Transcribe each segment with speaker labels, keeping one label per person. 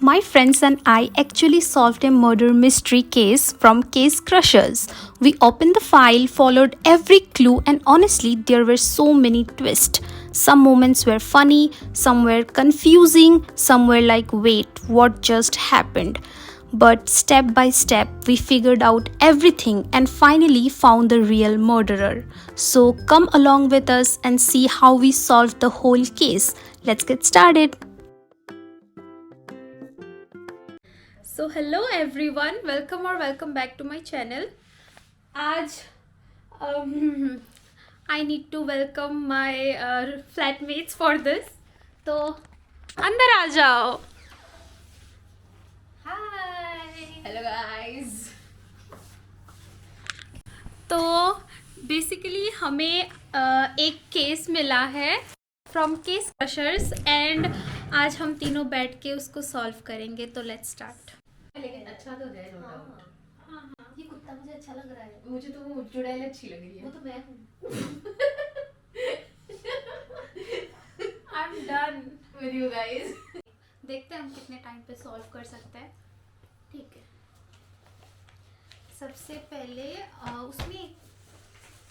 Speaker 1: My friends and I actually solved a murder mystery case from Case Crushers. We opened the file, followed every clue, and honestly, there were so many twists. Some moments were funny, some were confusing, some were like, wait, what just happened? But step by step, we figured out everything and finally found the real murderer. So come along with us and see how we solved the whole case. Let's get started. So hello everyone, welcome back to my channel. आज I need to welcome my flatmates for this. तो अंदर आ जाओ. Hi.
Speaker 2: Hello guys.
Speaker 1: तो basically हमें एक case मिला है from case crushers and आज हम तीनों बैठ के उसको सॉल्व करेंगे. तो लेट्स स्टार्ट.
Speaker 2: लेकिन अच्छा तो है नो डाउट।
Speaker 3: हाँ, ये कुत्ता मुझे अच्छा लग रहा है.
Speaker 2: मुझे तो वो चुड़ैल अच्छी लग रही है।
Speaker 3: वो तो मैं हूँ.
Speaker 2: I'm done with you guys।
Speaker 1: देखते हैं हम कितने टाइम पे सॉल्व कर सकते हैं.
Speaker 3: ठीक है.
Speaker 1: सबसे पहले उसमें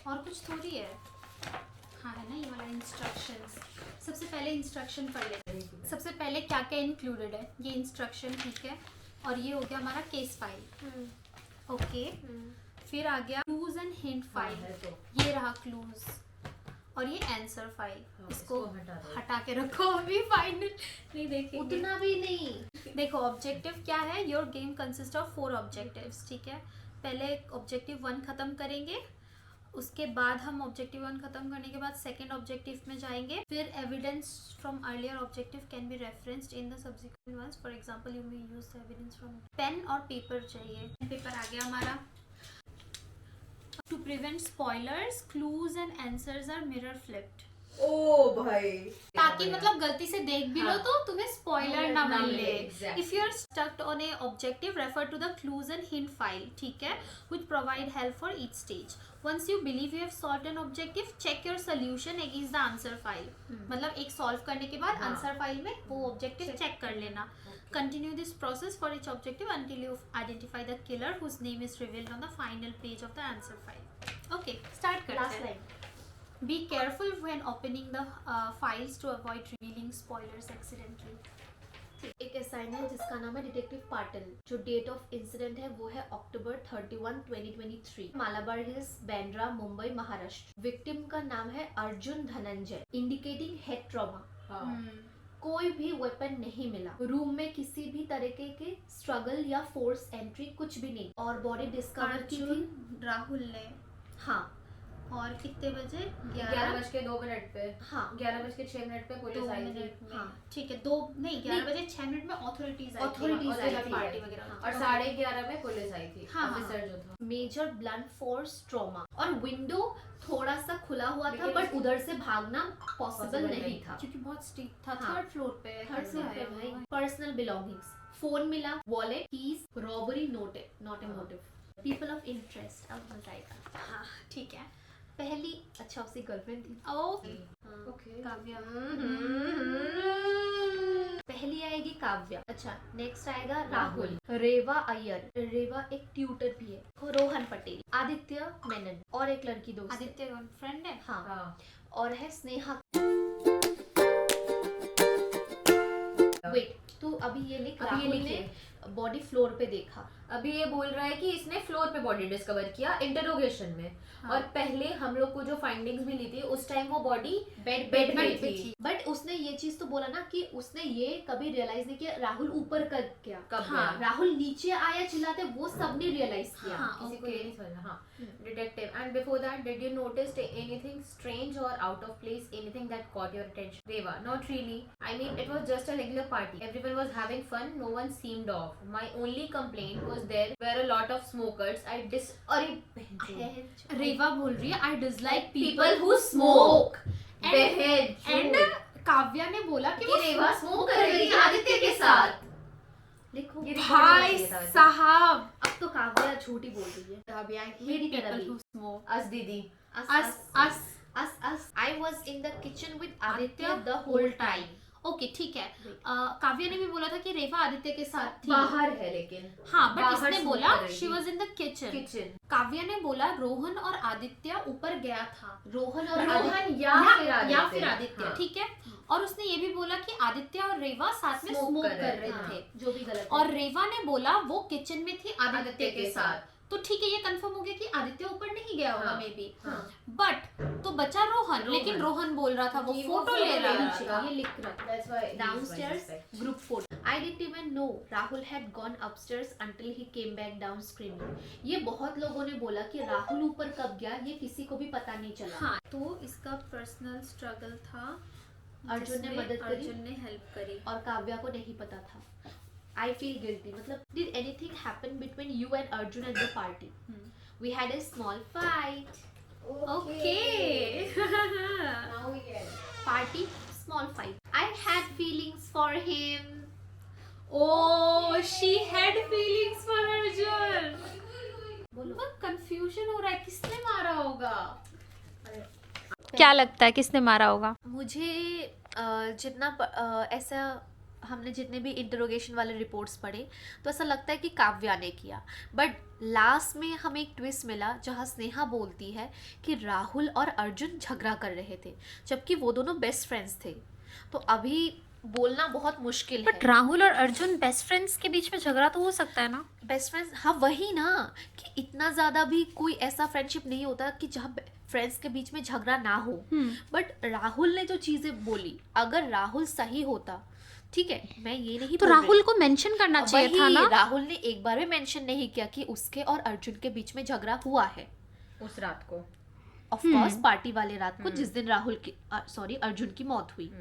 Speaker 1: और कुछ थोड़ी है. हाँ है ना ये वाला इंस्ट्रक्शंस. सबसे पहले इंस्ट्रक्शन पढ़ लेते हैं. सबसे पहले क्या क्या इंक्लूडेड है. ये इंस्ट्रक्शन ठीक है. और ये हो गया हमारा केस फाइल. ओके. फिर आ गया क्लूज एंड हिंट फाइल. ये रहा क्लूज और ये आंसर फाइल. इसको हटा के रखो अभी. फाइनल नहीं देखेंगे.
Speaker 3: उतना भी नहीं.
Speaker 1: देखो ऑब्जेक्टिव क्या है. Your game consist of 4 objectives. ठीक है. पहले ऑब्जेक्टिव 1 खत्म करेंगे. उसके बाद हम ऑब्जेक्टिव 1 खत्म करने के बाद सेकेंड ऑब्जेक्टिव में जाएंगे. फिर evidence from earlier objective can be referenced in the subsequent ones. For example you may use evidence from pen और पेपर चाहिए. पेपर आ गया हमारा. To prevent spoilers clues and answers are mirror flipped.
Speaker 2: ओ भाई,
Speaker 1: ताकि मतलब गलती से देख भी लो तो तुम्हें स्पॉइलर ना मिले.
Speaker 2: exactly.
Speaker 1: If you are stuck on a objective refer to the clues and hint file. ठीक है. Which provide help for each stage. Once you believe you have solved an objective check your solution against the answer file. मतलब एक solve करने के बाद answer file में वो objective check कर लेना. Continue this process for each objective until you identify the killer whose name is revealed on the final page of the answer file. Okay, start करते
Speaker 3: लास्ट
Speaker 1: हैं.
Speaker 3: Line.
Speaker 1: Be careful when opening the files to avoid revealing spoilers accidentally.
Speaker 3: एक assign है जिसका नाम है detective Patil. जो date of incident है वो है अक्टूबर 31, 2023. मालाबार हिल्स, बांद्रा, मुंबई, महाराष्ट्र. विक्टिम का नाम है Arjun Dhananjay. Indicating head trauma. कोई भी वेपन नहीं मिला. रूम में किसी भी तरीके के स्ट्रगल या फोर्स एंट्री कुछ भी नहीं. और बॉडी डिस्कवर की थी.
Speaker 1: अर्जुन राहुल ने.
Speaker 3: हाँ.
Speaker 1: और कितने बजे.
Speaker 2: 11:02 पे.
Speaker 3: हाँ.
Speaker 2: 11:06 पे पुलिस आई थी.
Speaker 3: हाँ.
Speaker 1: ठीक है. 11:06 में ऑथोरिटीज आई थी. पार्टी वगैरह.
Speaker 2: और 11:30 में पुलिस आई थी.
Speaker 1: हाँ,
Speaker 2: ऑफिसर जो था.
Speaker 3: Major blunt force trauma. और विंडो थोड़ा सा खुला हुआ था बट उधर से भागना पॉसिबल नहीं था
Speaker 1: क्योंकि बहुत स्ट्रिक्ट था.
Speaker 3: हाँ.
Speaker 1: थर्ड फ्लोर पे.
Speaker 3: थर्ड फ्लोर पे भाई. Personal belongings. फोन मिला, wallet, keys, robbery noted, not a motive. People of interest. अब मजा आएगा.
Speaker 1: हाँ ठीक है.
Speaker 3: पहली अच्छा उसकी गर्लफ्रेंड थी.
Speaker 1: ओके.
Speaker 2: ओके.
Speaker 1: काव्या.
Speaker 3: पहली आएगी काव्या. अच्छा नेक्स्ट आएगा राहुल. रेवा अय्यर. रेवा एक ट्यूटर भी है. रोहन पटेल. आदित्य मेनन. और एक लड़की दोस्त.
Speaker 1: आदित्य फ्रेंड है.
Speaker 3: हाँ.
Speaker 2: हाँ.
Speaker 3: और है स्नेहा. वेट तू अभी ये लिख.
Speaker 2: अभी ये
Speaker 3: राहुल ने
Speaker 2: लिखिए.
Speaker 3: बॉडी फ्लोर पे देखा.
Speaker 2: अभी ये बोल रहा है कि इसने फ्लोर पे बॉडी डिस्कवर किया इंटरोगेशन में.
Speaker 1: हाँ.
Speaker 2: और पहले हम लोग को जो फाइंडिंग्स मिली थी उस टाइम वो बॉडी
Speaker 3: बेड
Speaker 2: बेड
Speaker 3: में
Speaker 2: में थी.
Speaker 3: बट उसने ये चीज तो बोला ना कि उसने ये कभी रियलाइज नहीं किया राहुल ऊपर कर क्या.
Speaker 2: कब
Speaker 1: हाँ.
Speaker 2: गया?
Speaker 3: राहुल नीचे आया चिल्लाते वो सबने रियलाइज किया.
Speaker 1: हाँ.
Speaker 2: किसी को
Speaker 1: okay.
Speaker 2: ये नहीं समझना. हाँ. Detective. And before that, did you notice anything strange or out of place? Anything that caught your attention? Reva, not really. I mean, it was just a regular party. Everyone was having fun. No one seemed off. My only complaint was there were a lot of smokers.
Speaker 1: रेवा बोल रही है I dislike
Speaker 2: People who smoke. बहन.
Speaker 1: And Kavya ने बोला कि वो
Speaker 2: रेवा smoke कर रही थी आदित्य के साथ.
Speaker 3: लिखो.
Speaker 2: ये
Speaker 1: भाई साहब.
Speaker 3: अब तो काव्या झूठी बोल रही है.
Speaker 1: काव्या
Speaker 3: मेरी तरह
Speaker 1: people
Speaker 3: भी.
Speaker 1: who smoke.
Speaker 2: Us दीदी.
Speaker 1: us
Speaker 3: us. I was in the kitchen with Aditya the whole time.
Speaker 1: Okay ठीक है, काव्या ने भी बोला था कि रेवा आदित्य के साथ थी,
Speaker 2: बाहर है लेकिन
Speaker 1: हाँ, बट
Speaker 2: बाहर
Speaker 1: इसने
Speaker 2: smoke
Speaker 1: बोला
Speaker 2: कर रही
Speaker 1: शी
Speaker 2: थी।
Speaker 1: Was in the kitchen.
Speaker 2: Kitchen
Speaker 1: Kavya ने बोला रोहन और आदित्य ऊपर गया था,
Speaker 3: रोहन और
Speaker 2: रोहन या फिर आदित्य
Speaker 1: आदित्य, ठीक है। और उसने ये भी बोला कि आदित्य और रेवा साथ में
Speaker 2: Smoke
Speaker 1: स्मोक
Speaker 2: कर
Speaker 1: कर
Speaker 2: रहे
Speaker 1: रहे
Speaker 2: थे।
Speaker 1: थे,
Speaker 3: जो भी गलत
Speaker 1: और रेवा ने बोला वो किचन में थी आदित्य
Speaker 2: आदित्य
Speaker 1: के
Speaker 2: के
Speaker 1: साथ। तो ठीक है, ये कंफर्म हो गया कि आदित्य ऊपर नहीं गया होगा
Speaker 2: हाँ,
Speaker 1: मे बी,
Speaker 2: हाँ।
Speaker 1: बट तो बचा रोहन, लेकिन रोहन बोल रहा था वो
Speaker 2: कि वो
Speaker 1: फोटो
Speaker 2: photo
Speaker 1: ले
Speaker 2: ले
Speaker 1: रहा
Speaker 2: रहा
Speaker 1: था।
Speaker 2: था।
Speaker 3: ये लिख रहा था
Speaker 2: That's why he is my
Speaker 3: downstairs
Speaker 2: suspect.
Speaker 3: group photo. I didn't even know Rahul had gone upstairs until he came back down screaming. ये बहुत लोगों ने बोला कि राहुल ऊपर कब गया ये किसी को भी पता नहीं चला।
Speaker 1: हाँ, तो इसका पर्सनल स्ट्रगल था,
Speaker 3: अर्जुन ने
Speaker 1: जिसमें
Speaker 3: मदद करी।
Speaker 1: अर्जुन ने हेल्प करी।
Speaker 3: और काव्या को नहीं पता था। I feel guilty. मतलब did anything happen between you and Arjun at the party? We had a small fight.
Speaker 1: Okay.
Speaker 2: Now we get it.
Speaker 3: Party, small fight. I had feelings for him.
Speaker 1: Oh, she had feelings for Arjun.
Speaker 3: बोलो।
Speaker 1: बहुत confusion हो रहा है, किसने मारा होगा?
Speaker 4: क्या लगता है किसने मारा होगा?
Speaker 3: मुझे ऐसा हमने जितने भी इंटरोगेशन वाले रिपोर्ट्स पढ़े तो ऐसा लगता है कि काव्या ने किया, बट लास्ट में हमें एक ट्विस्ट मिला जहाँ स्नेहा बोलती है कि राहुल और अर्जुन झगड़ा कर रहे थे जबकि वो दोनों बेस्ट फ्रेंड्स थे। तो अभी बोलना बहुत मुश्किल
Speaker 4: बट
Speaker 3: है।
Speaker 4: राहुल और अर्जुन बेस्ट फ्रेंड्स के बीच में झगड़ा तो हो सकता है ना?
Speaker 3: बेस्ट फ्रेंड्स, हाँ वही ना, कि इतना ज़्यादा भी कोई ऐसा फ्रेंडशिप नहीं होता कि जहाँ फ्रेंड्स के बीच में झगड़ा ना हो। बट राहुल ने जो चीज़ें बोली, अगर राहुल सही होता, ठीक है, मैं ये नहीं
Speaker 4: तो
Speaker 3: बोल रही-
Speaker 4: राहुल को मेंशन करना चाहिए था
Speaker 3: वही,
Speaker 4: ना?
Speaker 3: राहुल ने एक बार भी मेंशन नहीं किया कि उसके और अर्जुन के बीच में झगड़ा हुआ है।
Speaker 2: उस रात को
Speaker 3: ऑफ कोर्स पार्टी वाले रात को जिस दिन राहुल की अर्जुन की मौत हुई।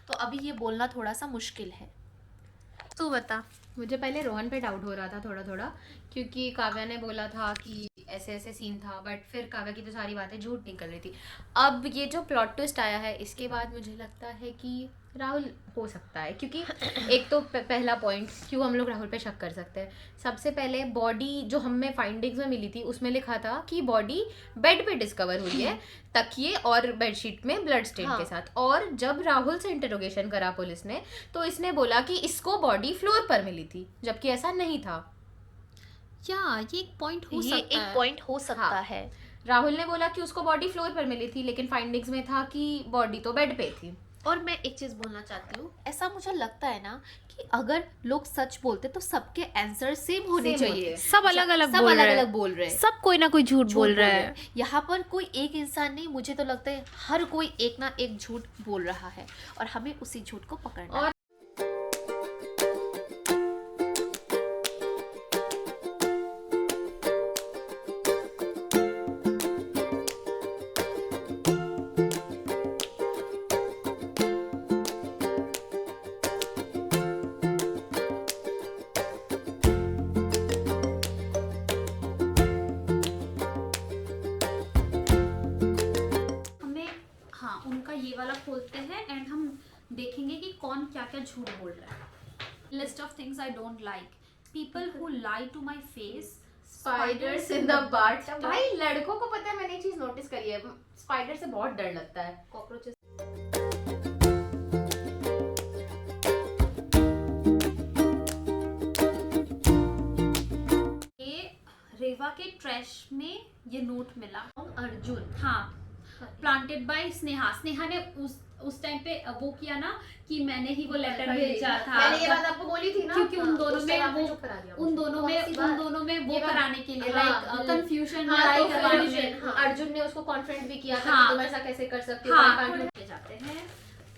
Speaker 3: तो अभी ये बोलना थोड़ा सा मुश्किल है।
Speaker 4: तू बता।
Speaker 2: मुझे पहले रोहन पे डाउट हो रहा था थोड़ा क्योंकि काव्या ने बोला था कि ऐसे ऐसे सीन था, बट फिर काव्या की तो सारी बातें झूठ निकल रही थी। अब ये जो प्लॉट ट्विस्ट आया है इसके बाद मुझे लगता है कि राहुल हो सकता है, क्योंकि एक तो पहला पॉइंट क्यों हम लोग राहुल पे शक कर सकते हैं। सबसे पहले बॉडी जो हमें फाइंडिंग्स में मिली थी उसमें लिखा था कि बॉडी बेड पे डिस्कवर हुई है, तकिए और बेडशीट में ब्लड स्टेन
Speaker 3: हाँ।
Speaker 2: के साथ। और जब राहुल से इंटरोगेशन करा पुलिस ने तो इसने बोला कि इसको बॉडी फ्लोर पर मिली थी, जबकि ऐसा नहीं था।
Speaker 4: या ये एक पॉइंट हो
Speaker 3: ये
Speaker 4: सकता
Speaker 3: एक
Speaker 4: है।
Speaker 3: पॉइंट हो सकता
Speaker 2: हाँ।
Speaker 3: है।
Speaker 2: राहुल ने बोला कि उसको बॉडी फ्लोर पर मिली थी, लेकिन फाइंडिंग्स में था कि बॉडी तो बेड पे थी।
Speaker 3: और मैं एक चीज बोलना चाहती हूँ, ऐसा मुझे लगता है ना कि अगर लोग सच बोलते तो सबके आंसर सेम होने
Speaker 2: Same
Speaker 3: चाहिए।
Speaker 2: होते।
Speaker 4: सब अलग अलग
Speaker 3: सब
Speaker 4: बोल
Speaker 3: अलग
Speaker 4: रहे हैं।
Speaker 3: अलग बोल रहे हैं,
Speaker 4: सब कोई ना कोई झूठ बोल रहा है।
Speaker 3: यहाँ पर कोई एक इंसान नहीं, मुझे तो लगता है हर कोई एक ना एक झूठ बोल रहा है और हमें उसी झूठ को पकड़ना
Speaker 2: और
Speaker 3: है।
Speaker 1: हमें, हाँ, उनका ये वाला खोलते हैं एंड हम देखेंगे कि कौन क्या क्या झूठ बोल रहा है। List of things I don't like, people who lie to my face,
Speaker 2: spiders in the bath. भाई लड़कों को पता है, मैंने ये चीज नोटिस करी है, स्पाइडर से बहुत डर लगता है।
Speaker 3: कॉकरोचेस।
Speaker 1: ये रेवा के ट्रैश में ये नोट मिला।
Speaker 3: अर्जुन,
Speaker 1: हाँ, प्लांटेड बाय स्नेहा। स्नेहा ने उस टाइम पे वो किया ना कि मैंने ही वो लेटर भेजा था।
Speaker 2: मैंने ये बात आपको बोली थी ना,
Speaker 1: क्योंकि उन दोनों
Speaker 2: उस
Speaker 1: में
Speaker 2: टाइम आपने
Speaker 1: वो
Speaker 2: चुप करा दिया
Speaker 1: उन दोनों में
Speaker 3: कौन सी बात?
Speaker 1: उन दोनों में वो
Speaker 2: ये बात-
Speaker 1: कराने के लिए
Speaker 2: हाँ,
Speaker 1: लाइक कंफ्यूजन
Speaker 2: हाँ, तो
Speaker 1: कराने
Speaker 2: फिर
Speaker 1: में।
Speaker 3: हाँ।
Speaker 2: अर्जुन ने उसको कॉन्फिडेंट भी किया था
Speaker 1: हाँ।
Speaker 2: कि तुम ऐसा कैसे कर सकते हो।
Speaker 1: हाँ,
Speaker 2: I can't do-
Speaker 1: ले जाते हैं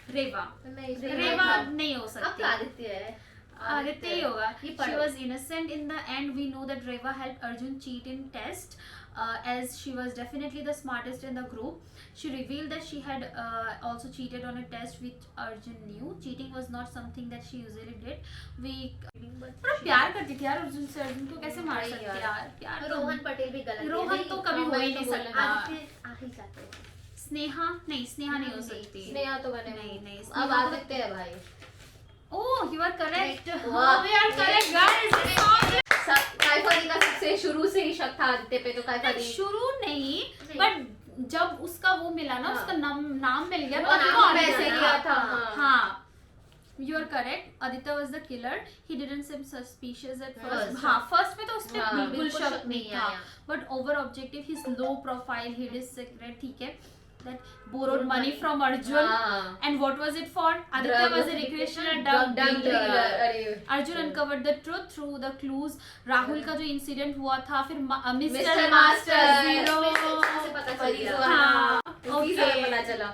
Speaker 1: रेवा।
Speaker 2: मैं इसमें
Speaker 1: रेवा
Speaker 2: हाँ।
Speaker 1: नहीं हो
Speaker 2: अब
Speaker 1: सकती,
Speaker 2: तो आदित्य है।
Speaker 1: आदित्य ही होगा।
Speaker 3: ये
Speaker 1: She
Speaker 3: पढ़ो।
Speaker 1: was innocent in the end. We know that Reva helped Arjun cheat in test, as she was definitely the smartest in the group. She revealed that she had also cheated on a test which Arjun knew. Cheating was not something that she usually did. बड़ा प्यार करती थी यार अर्जुन से। अर्जुन को कैसे मार सकते
Speaker 2: यार।
Speaker 1: यार? प्यार तो
Speaker 3: रोहन पटेल भी गलत है।
Speaker 1: रोहन
Speaker 3: नहीं,
Speaker 1: तो कभी हो ही
Speaker 3: मैं
Speaker 1: नहीं
Speaker 3: तो बोला,
Speaker 1: सकता।
Speaker 3: आदित्य आ ही जाते हैं।
Speaker 1: स्नेहा नहीं, स्नेहा नहीं हो सकती।
Speaker 2: स्नेहा तो बने
Speaker 1: नहीं, नहीं,
Speaker 2: अब
Speaker 1: स्नेहा तो-
Speaker 2: आदित्य है भाई।
Speaker 1: Oh, you are correct.
Speaker 2: वाह।
Speaker 1: We are correct, guys.
Speaker 2: काइफादी का सबसे शुरू से ही शक था आदित्य पे, तो काइफादी
Speaker 1: शुरू नहीं,
Speaker 3: नहीं।
Speaker 1: बट जब उसका वो मिला ना,
Speaker 3: हाँ।
Speaker 1: उसका नाम मिल गया,
Speaker 3: वो
Speaker 1: तब
Speaker 3: नाम
Speaker 1: वो आदित्य
Speaker 3: वैसे
Speaker 1: था।
Speaker 3: लिया था, हाँ।
Speaker 1: हाँ, you are correct. Aditya was the killer. He didn't seem suspicious at first.
Speaker 3: First,
Speaker 1: हाँ, first में तो उस पे
Speaker 3: हाँ,
Speaker 1: बिल्कुल
Speaker 3: बिल्कुल
Speaker 1: शक
Speaker 3: शक
Speaker 1: नहीं
Speaker 3: नहीं
Speaker 1: था.
Speaker 3: आया.
Speaker 1: But over objective, his low profile, hid his secret. ठीक है. That borrowed
Speaker 3: Borrowed
Speaker 1: money
Speaker 3: money.
Speaker 1: from Arjun.
Speaker 3: हाँ.
Speaker 1: And what was it for? Aditya was a recreational drug dealer. Arjun uncovered the truth through the clues. Rahul का जो incident हुआ था, फिर Mr. Master Zero.
Speaker 3: पता चल गया.
Speaker 1: हाँ,
Speaker 3: उसी से
Speaker 1: okay.
Speaker 3: पता चला.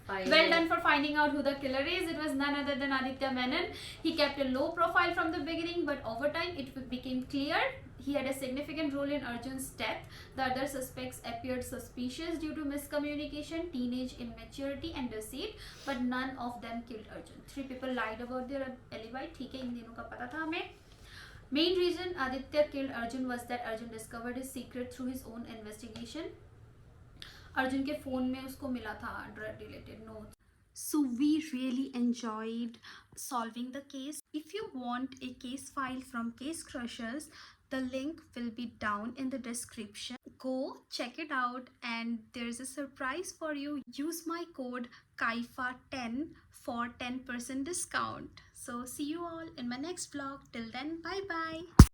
Speaker 1: Well done for finding out who the killer is. It was none other than Aditya Menon. He kept a low profile from the beginning, but over time it became clear he had a significant role in Arjun's death. The other suspects appeared suspicious due to miscommunication, teenage immaturity and deceit, but none of them killed Arjun. 3 people lied about their alibi. ठीक है, इन तीनों का पता था हमें. Main reason Aditya killed Arjun was that Arjun discovered his secret through his own investigation. Arjun के phone में उसको मिला था drug related notes. So we really enjoyed solving the case. If you want a case file from Case Crushers, the link will be down in the description. Go check it out, and there's a surprise for you. Use my code KAIFA10 for 10% discount. So see you all in my next vlog. Till then, bye bye.